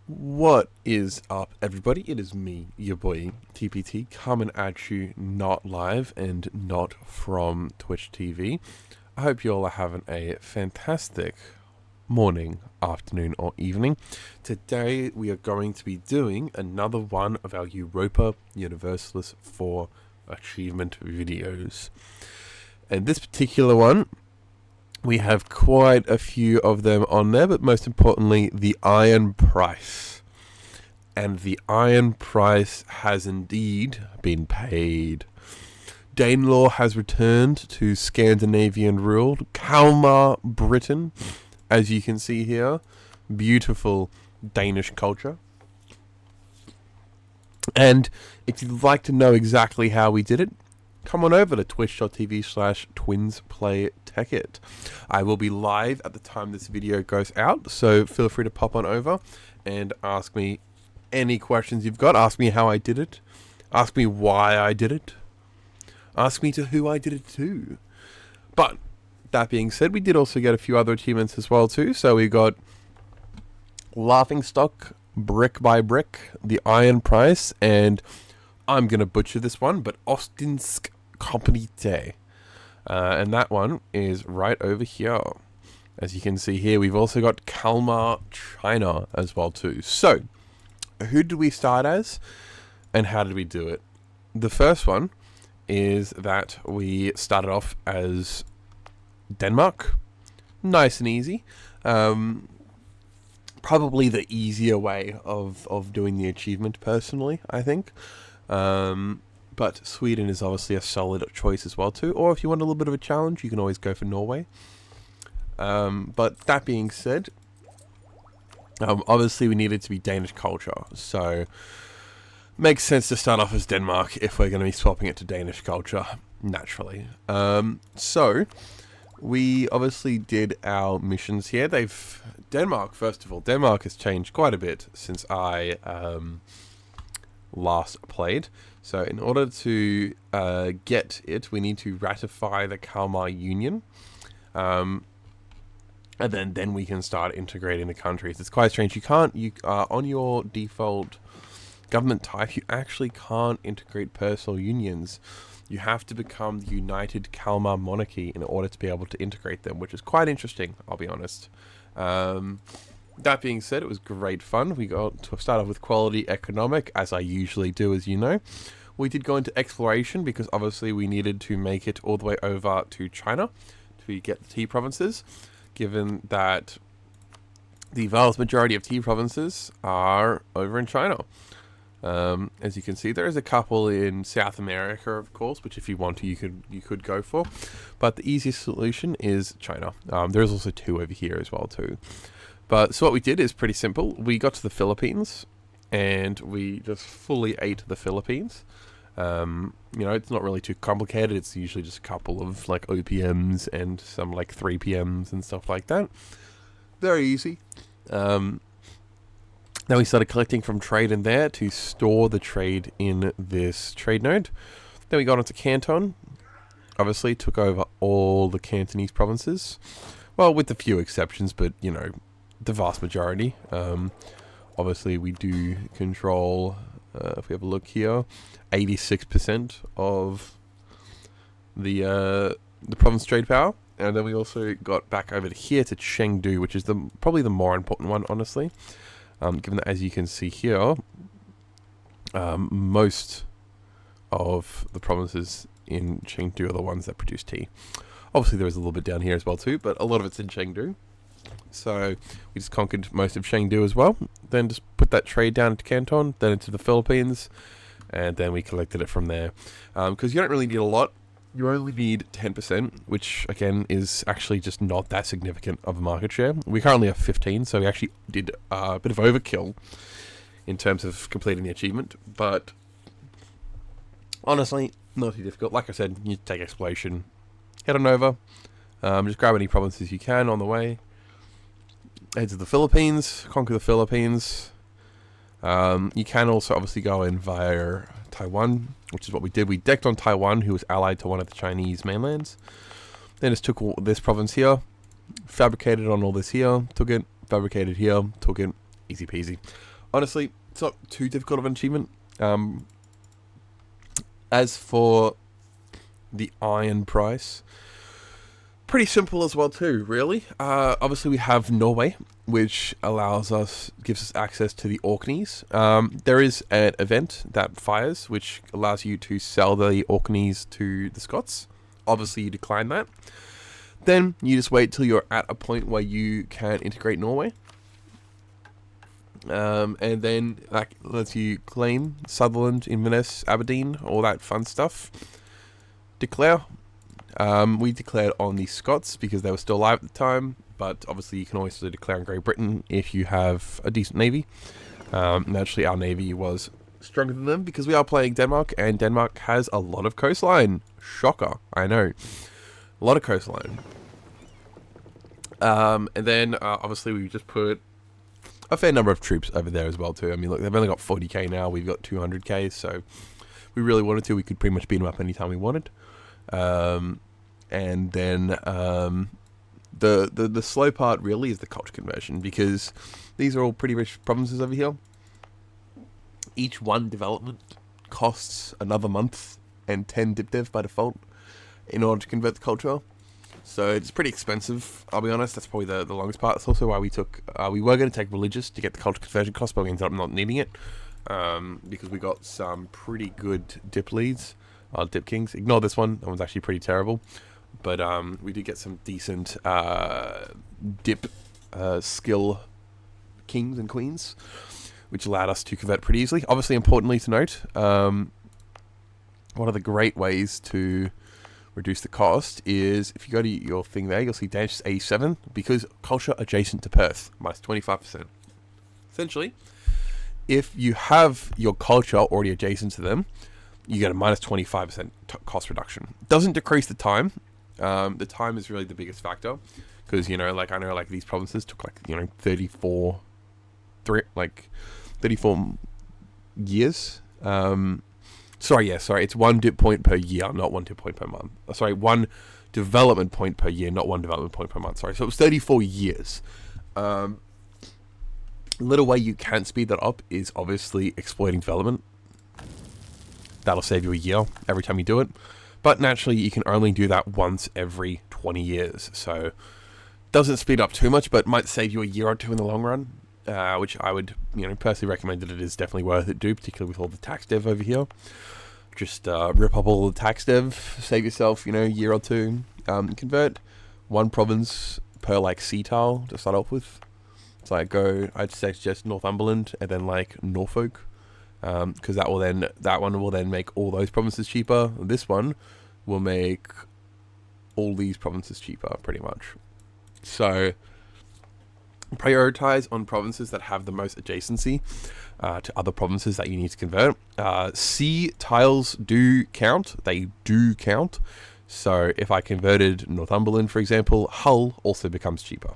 What is up, everybody? It is me, your boy TPT, coming at you not live and not from Twitch TV. I hope you all are having a fantastic morning, afternoon, or evening. Today we are going to be doing another one of our Europa Universalis 4 achievement videos. And this particular one, we have quite a few of them on there, but most importantly, the iron price. And the iron price has indeed been paid. Danelaw has returned to Scandinavian ruled Kalmar, Britain. As you can see here, beautiful Danish culture. And if you'd like to know exactly how we did it, come on over to twitch.tv/twinsplaytechit. I will be live at the time this video goes out, so feel free to pop on over and ask me any questions you've got. Ask me how I did it. Ask me why I did it. Ask me to who I did it to. But that being said, we did also get a few other achievements as well too. So we got Laughingstock, brick by brick, the iron price, and I'm going to butcher this one, but Østindisk Kompagni Te. And that one is right over here. As you can see here, we've also got Kalmar, China as well too. So, who did we start as, and how did we do it? The first one is that we started off as Denmark. Nice and easy. Probably the easier way of doing the achievement, personally, I think. But Sweden is obviously a solid choice as well too. Or if you want a little bit of a challenge, you can always go for Norway. But that being said, obviously we needed to be Danish culture. So makes sense to start off as Denmark if we're going to be swapping it to Danish culture, naturally. So we obviously did our missions here. Denmark, first of all, Denmark has changed quite a bit since I last played. So in order to get it, we need to ratify the Kalmar Union. And then we can start integrating the countries. It's quite strange. You on your default government type, you actually can't integrate personal unions. You have to become the Unified Kalmar Monarchy in order to be able to integrate them, which is quite interesting, I'll be honest. That being said, it was great fun. We got to start off with quality economic, as I usually do, as you know. We did go into exploration because obviously we needed to make it all the way over to China to get the tea provinces, given that the vast majority of tea provinces are over in China. As you can see, there is a couple in South America, of course, which if you want to, you could go for. But the easiest solution is China. There's also two over here as well too. But so what we did is pretty simple. We got to the Philippines, and we just fully ate the Philippines. You know, it's not really too complicated. It's usually just a couple of like OPMs and some like 3PMs and stuff like that. Very easy. Then we started collecting from trade in there to store the trade in this trade node. Then we got onto Canton. Obviously took over all the Cantonese provinces. Well, with a few exceptions, but you know, the vast majority. Obviously we do control, if we have a look here, 86% of the province trade power. And then we also got back over to here to Chengdu, which is probably the more important one, honestly. Given that, as you can see here, most of the provinces in Chengdu are the ones that produce tea. Obviously, there is a little bit down here as well too, but a lot of it's in Chengdu. So we just conquered most of Chengdu as well. Then just put that trade down into Canton, then into the Philippines, and then we collected it from there. Because you don't really need a lot. You only need 10%, which, again, is actually just not that significant of a market share. We currently have 15, so we actually did a bit of overkill in terms of completing the achievement. But, honestly, not too difficult. Like I said, you take exploration, head on over, just grab any provinces you can on the way, head to the Philippines, conquer the Philippines. You can also obviously go in via Taiwan, which is what we did. We decked on Taiwan, who was allied to one of the Chinese mainlands. Then just took all this province here, fabricated on all this here, took it, fabricated here, took it, easy peasy. Honestly, it's not too difficult of an achievement. As for the iron price, pretty simple as well too, really. Obviously we have Norway, which gives us access to the Orkneys. There is an event that fires, which allows you to sell the Orkneys to the Scots. Obviously you decline that. Then you just wait till you're at a point where you can integrate Norway. And then that lets you claim Sutherland, Inverness, Aberdeen, all that fun stuff. Declare. We declared on the Scots because they were still alive at the time, but obviously you can always declare on Great Britain if you have a decent navy. Naturally, our navy was stronger than them because we are playing Denmark, and Denmark has a lot of coastline. Shocker, I know. A lot of coastline. And then, obviously, we just put a fair number of troops over there as well, too. I mean, look, they've only got 40k now. We've got 200k, so if we really wanted to, we could pretty much beat them up anytime we wanted. And then the slow part really is the culture conversion, because these are all pretty rich provinces over here. Each one development costs another month and 10 dip dev by default in order to convert the culture. So it's pretty expensive, I'll be honest. That's probably the longest part. That's also why we were going to take religious to get the culture conversion cost, but we ended up not needing it, because we got some pretty good dip leads. Dip kings. Ignore this one. That one's actually pretty terrible. But we did get some decent dip skill kings and queens, which allowed us to convert pretty easily. Obviously, importantly to note, one of the great ways to reduce the cost is if you go to your thing there, you'll see Danish 87, because culture adjacent to Perth, minus 25%. Essentially, if you have your culture already adjacent to them, you get a minus 25% cost reduction. Doesn't decrease the time. The time is really the biggest factor, because, you know, like, I know, like, these provinces took, like, you know, 34 years. Sorry, it's 1 dip point per year, not 1 dip point per month. Sorry, 1 development point per year, not 1 development point per month. Sorry, so it was 34 years. Little way you can speed that up is obviously exploiting development. That'll save you a year every time you do it. But naturally, you can only do that once every 20 years. So, doesn't speed up too much, but might save you a year or two in the long run. Which I would, you know, personally recommend that it is definitely worth it to do, particularly with all the tax dev over here. Just rip up all the tax dev, save yourself, you know, a year or two. Convert 1 province per, like, sea tile to start off with. So I'd suggest Northumberland and then, like, Norfolk. Because that one will then make all those provinces cheaper. This one will make all these provinces cheaper, pretty much. So prioritize on provinces that have the most adjacency to other provinces that you need to convert. Sea tiles do count. They do count. So if I converted Northumberland, for example, Hull also becomes cheaper,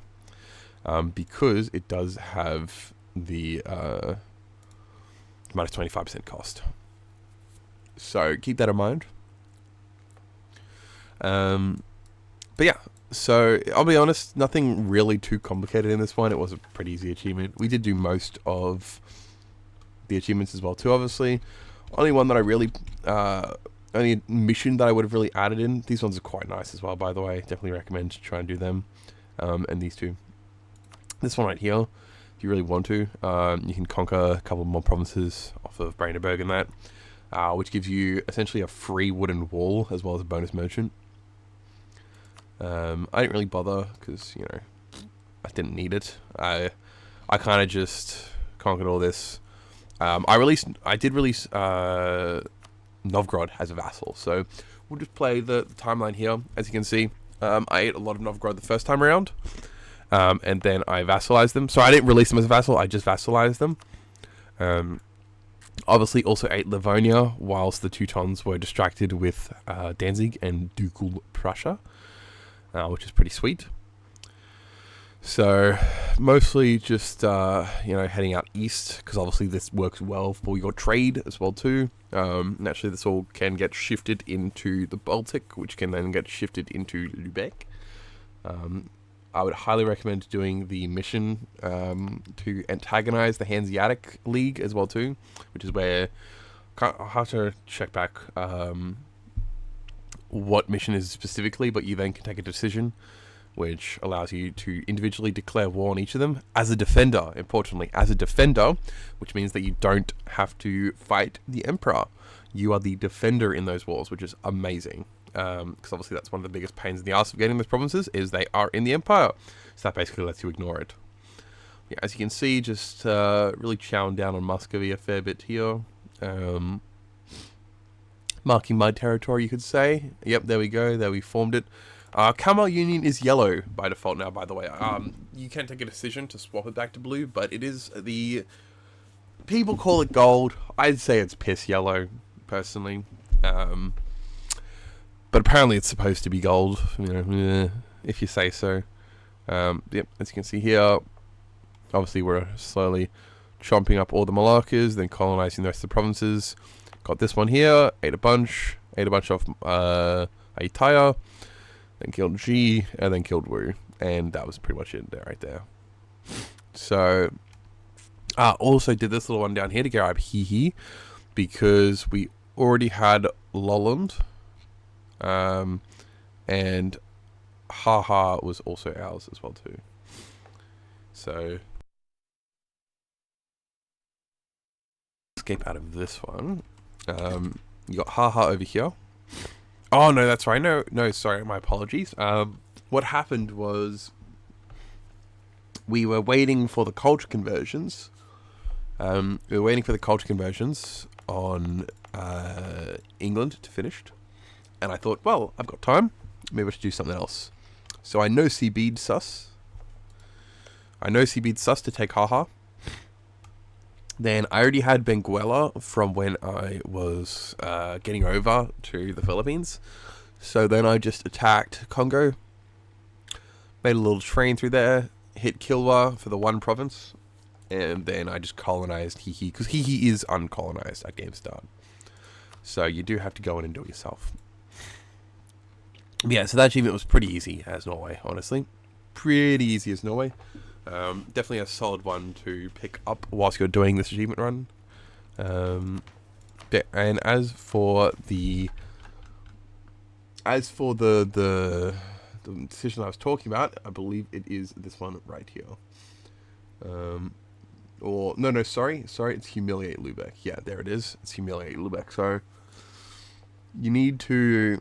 because it does have the minus 25% cost. So keep that in mind. But yeah, so I'll be honest, nothing really too complicated in this one. It was a pretty easy achievement. We did do most of the achievements as well too, obviously. Only one that I really, only mission that I would have really added in. These ones are quite nice as well, by the way. Definitely recommend to try and do them. And these two. This one right here, if you really want to, you can conquer a couple more provinces off of Brandenburg and that, which gives you essentially a free wooden wall as well as a bonus merchant. I didn't really bother because, you know, I didn't need it. I kind of just conquered all this. I did release Novgorod as a vassal, so we'll just play the timeline here. As you can see, I ate a lot of Novgorod the first time around, and then I vassalized them. So I didn't release them as a vassal, I just vassalized them. Obviously also ate Livonia whilst the Teutons were distracted with Danzig and Ducal Prussia, which is pretty sweet. So mostly just you know, heading out east, because obviously this works well for your trade as well too. Naturally this all can get shifted into the Baltic, which can then get shifted into Lübeck. I would highly recommend doing the mission to antagonize the Hanseatic League as well too, which is where I'll have to check back what mission is specifically, but you then can take a decision which allows you to individually declare war on each of them as a defender, importantly, as a defender, which means that you don't have to fight the Emperor. You are the defender in those wars, which is amazing. Because obviously that's one of the biggest pains in the arse of getting those provinces, is they are in the Empire. So that basically lets you ignore it. Yeah, as you can see, just really chowing down on Muscovy a fair bit here. Marking my territory, you could say. Yep, there we go. There we formed it. Kalmar Union is yellow by default now, by the way. You can take a decision to swap it back to blue, but it is the... People call it gold. I'd say it's piss yellow, personally. But apparently it's supposed to be gold, you know, if you say so. Yep, as you can see here, obviously we're slowly chomping up all the Monarchies, then colonizing the rest of the provinces. Got this one here, ate a bunch off Aitaya, then killed G, and then killed Wu. And that was pretty much it there, right there. So, also did this little one down here to grab Hehe, because we already had Lolland. And Haha was also ours as well too. So escape out of this one. You got Haha over here. Oh no, that's right. No, sorry, my apologies. What happened was we were waiting for the culture conversions. We were waiting for the culture conversions on England to finish. And I thought, well, I've got time. Maybe I should do something else. So I no CB'd sus. To take Haha. Then I already had Benguela from when I was getting over to the Philippines. So then I just attacked Congo. Made a little train through there. Hit Kilwa for the one province. And then I just colonized Hehe. Because Hehe is uncolonized at game start. So you do have to go in and do it yourself. Yeah, so that achievement was pretty easy as Norway, honestly. Pretty easy as Norway. Definitely a solid one to pick up whilst you're doing this achievement run. And as for the decision I was talking about, I believe it is this one right here. Sorry, it's Humiliate Lubeck. Yeah, there it is. It's Humiliate Lubeck. So you need to...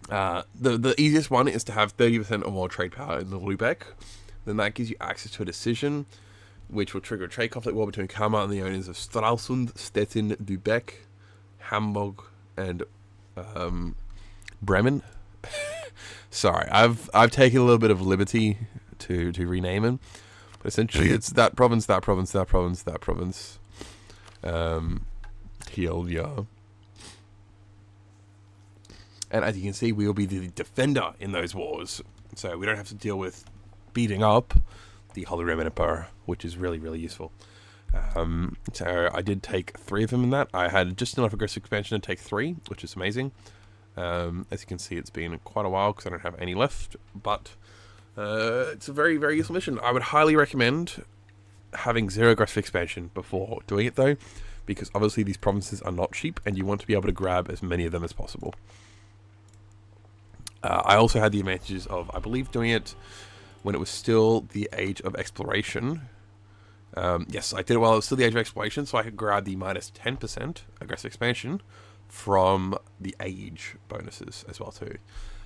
the easiest one is to have 30% or more trade power in the Lubeck. Then that gives you access to a decision, which will trigger a trade conflict war between Kalmar and the owners of Stralsund, Stettin, Lübeck, Hamburg, and Bremen. Sorry, I've taken a little bit of liberty to rename them, but essentially it's that province. Here. And as you can see, we will be the defender in those wars. So we don't have to deal with beating up the Holy Roman Emperor, which is really, really useful. So I did take 3 of them in that. I had just enough aggressive expansion to take 3, which is amazing. As you can see, it's been quite a while because I don't have any left. But it's a very, very useful mission. I would highly recommend having 0 aggressive expansion before doing it, though, because obviously these provinces are not cheap, and you want to be able to grab as many of them as possible. I also had the advantages of, I believe, doing it when it was still the age of exploration. Yes, I did it while it was still the age of exploration, so I could grab the minus 10% aggressive expansion from the age bonuses as well too.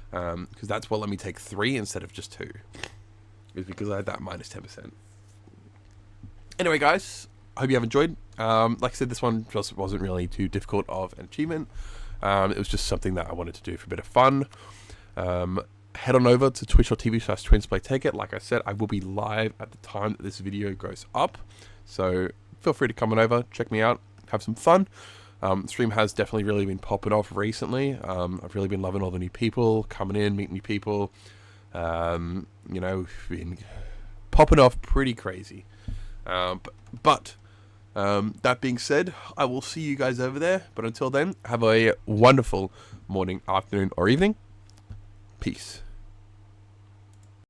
Because that's what let me take 3 instead of just 2. It's because I had that minus 10%. Anyway, guys, I hope you have enjoyed. Like I said, this one just wasn't really too difficult of an achievement. It was just something that I wanted to do for a bit of fun. Head on over to twitch.tv/TwinsPlayTakeIt. Like I said, I will be live at the time that this video goes up, so feel free to come on over, check me out, have some fun. Stream has definitely really been popping off recently. I've really been loving all the new people coming in, meeting new people. You know, been popping off pretty crazy. But that being said, I will see you guys over there. But until then, have a wonderful morning, afternoon, or evening. Peace.